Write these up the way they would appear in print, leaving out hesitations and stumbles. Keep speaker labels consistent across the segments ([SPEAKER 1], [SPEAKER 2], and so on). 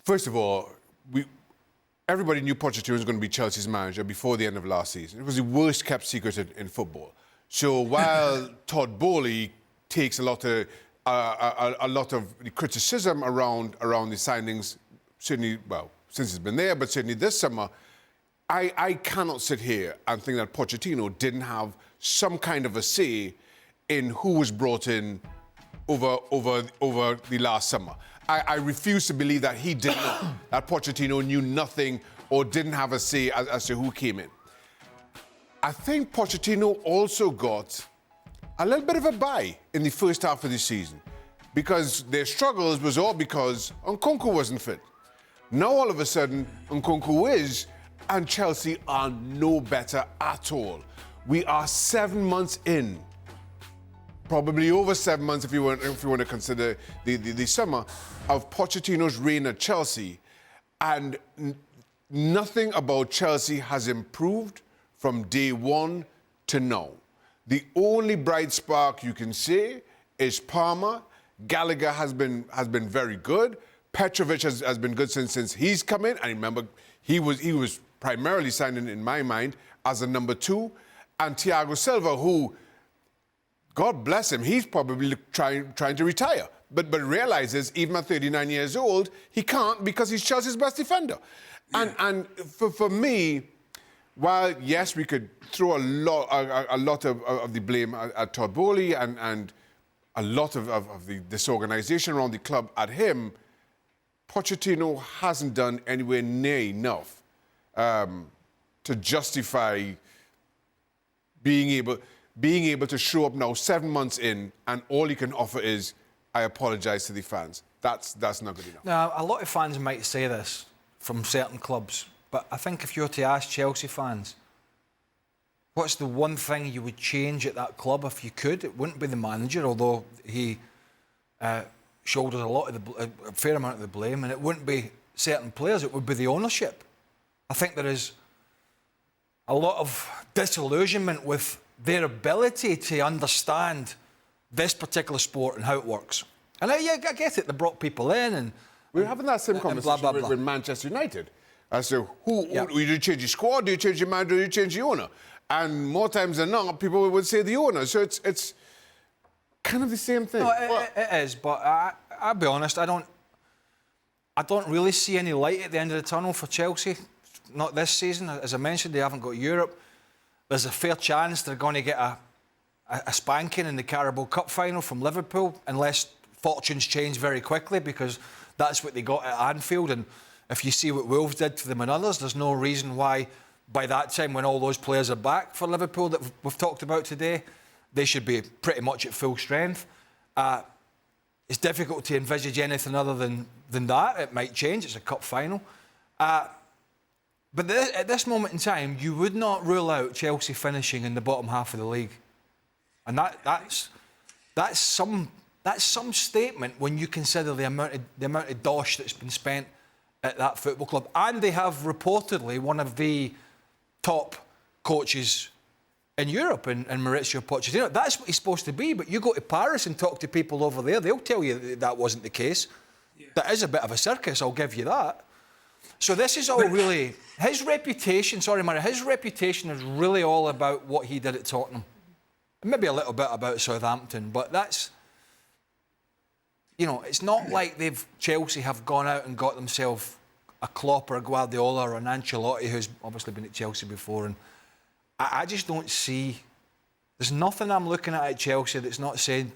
[SPEAKER 1] First of all, everybody knew Pochettino was going to be Chelsea's manager before the end of last season. It was the worst kept secret in football. So while Todd Burley takes a lot of the criticism around the signings, certainly, well, since he's been there, but certainly this summer, I cannot sit here and think that Pochettino didn't have some kind of a say in who was brought in over the last summer. I refuse to believe that he did not, that Pochettino knew nothing or didn't have a say as to who came in. I think Pochettino also got a little bit of a bye in the first half of the season because their struggles was all because Nkunku wasn't fit. Now all of a sudden, Nkunku is, and Chelsea are no better at all. We are 7 months in, probably over 7 months if you want to consider the summer, of Pochettino's reign at Chelsea, and nothing about Chelsea has improved from day one to now. The only bright spark you can say is Palmer. Gallagher has been very good. Petrovic has been good since he's come in. And remember, he was primarily signed in my mind as a number 2. And Thiago Silva, who, God bless him, he's probably trying to retire. But realizes even at 39 years old, he can't because he's Chelsea's best defender. Yeah. And for me, while yes, we could throw a lot of the blame at Todd Burley and a lot of the disorganization around the club at him, Pochettino hasn't done anywhere near enough to justify being able to show up now 7 months in, and all he can offer is, I apologise to the fans. That's not good enough.
[SPEAKER 2] Now, a lot of fans might say this from certain clubs, but I think if you were to ask Chelsea fans, what's the one thing you would change at that club if you could? It wouldn't be the manager, although he shoulders a fair amount of the blame, and it wouldn't be certain players, it would be the ownership. I think there is a lot of disillusionment with their ability to understand this particular sport and how it works. And I get it, they brought people in and...
[SPEAKER 1] We're having that same conversation
[SPEAKER 2] blah, blah, blah.
[SPEAKER 1] with Manchester United. As to who do you change your squad, do you change your manager, do you change the owner? And more times than not, people would say the owner. So it's kind of the same thing.
[SPEAKER 2] No, it is, but I'll be honest, I don't really see any light at the end of the tunnel for Chelsea. Not this season. As I mentioned, they haven't got Europe. There's a fair chance they're going to get a spanking in the Carabao Cup final from Liverpool, unless fortunes change very quickly, because that's what they got at Anfield. And if you see what Wolves did to them and others, there's no reason why by that time, when all those players are back for Liverpool that we've talked about today, they should be pretty much at full strength. It's difficult to envisage anything other than that. It might change. It's a cup final. But at this moment in time, you would not rule out Chelsea finishing in the bottom half of the league. And that's some statement when you consider the amount of dosh that's been spent at that football club. And they have reportedly one of the top coaches in Europe, and Mauricio Pochettino. That's what he's supposed to be, but you go to Paris and talk to people over there, they'll tell you that wasn't the case. Yeah. That is a bit of a circus, I'll give you that. So this is all really... His reputation is really all about what he did at Tottenham. And maybe a little bit about Southampton, but that's... You know, it's not like Chelsea have gone out and got themselves a Klopp or a Guardiola or an Ancelotti, who's obviously been at Chelsea before, and I just don't see... There's nothing I'm looking at Chelsea that's not saying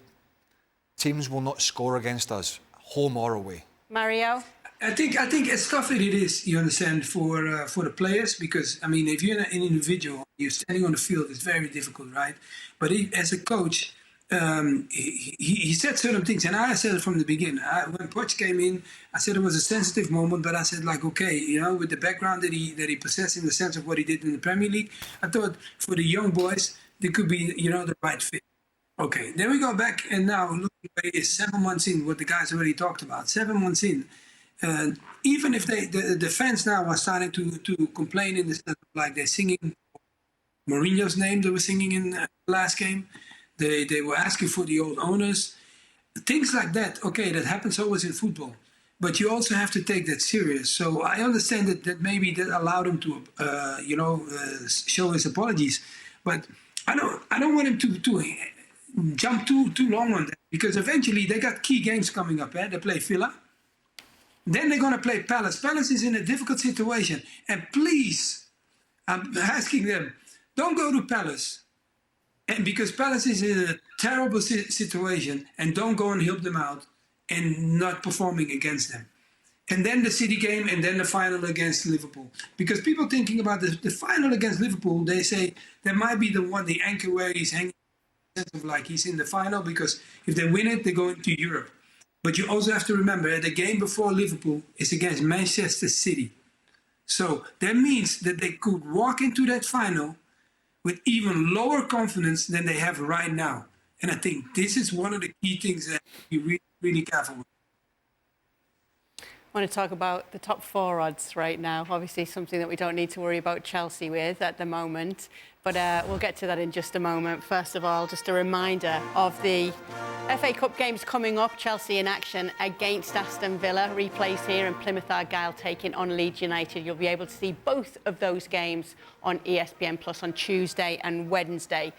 [SPEAKER 2] teams will not score against us, home or away.
[SPEAKER 3] Mario?
[SPEAKER 4] I think as tough as it is, you understand, for the players, because, I mean, if you're an individual, you're standing on the field, it's very difficult, right? But as a coach, he said certain things, and I said it from the beginning. When Poch came in, I said it was a sensitive moment, but I said, like, okay, you know, with the background that he possessed in the sense of what he did in the Premier League, I thought for the young boys, they could be, you know, the right fit. Okay, then we go back, and now look where he is, 7 months in, what the guys already talked about, 7 months in. Even if the fans now are starting to complain in the sense of, like, they're singing Mourinho's name, they were singing in the last game. They were asking for the old owners. Things like that, okay, that happens always in football. but you also have to take that serious. So I understand that maybe that allowed him to, show his apologies, but I don't want him to jump too long on that, because eventually they got key games coming up. They play Villa, then they're going to play Palace. Palace is in a difficult situation, and please, I'm asking them, don't go to Palace, and because Palace is in a terrible situation, and don't go and help them out and not performing against them. And then the City game, and then the final against Liverpool. Because people thinking about the final against Liverpool, they say that might be the anchor where he's hanging, of like he's in the final, because if they win it, they go into Europe. But you also have to remember the game before Liverpool is against Manchester City. So that means that they could walk into that final with even lower confidence than they have right now. And I think this is one of the key things that you really, really careful with.
[SPEAKER 3] I want to talk about the top 4 odds right now. Obviously, something that we don't need to worry about Chelsea with at the moment. But we'll get to that in just a moment. First of all, just a reminder of the FA Cup games coming up. Chelsea in action against Aston Villa. Replays here, and Plymouth Argyle taking on Leeds United. You'll be able to see both of those games on ESPN Plus on Tuesday and Wednesday.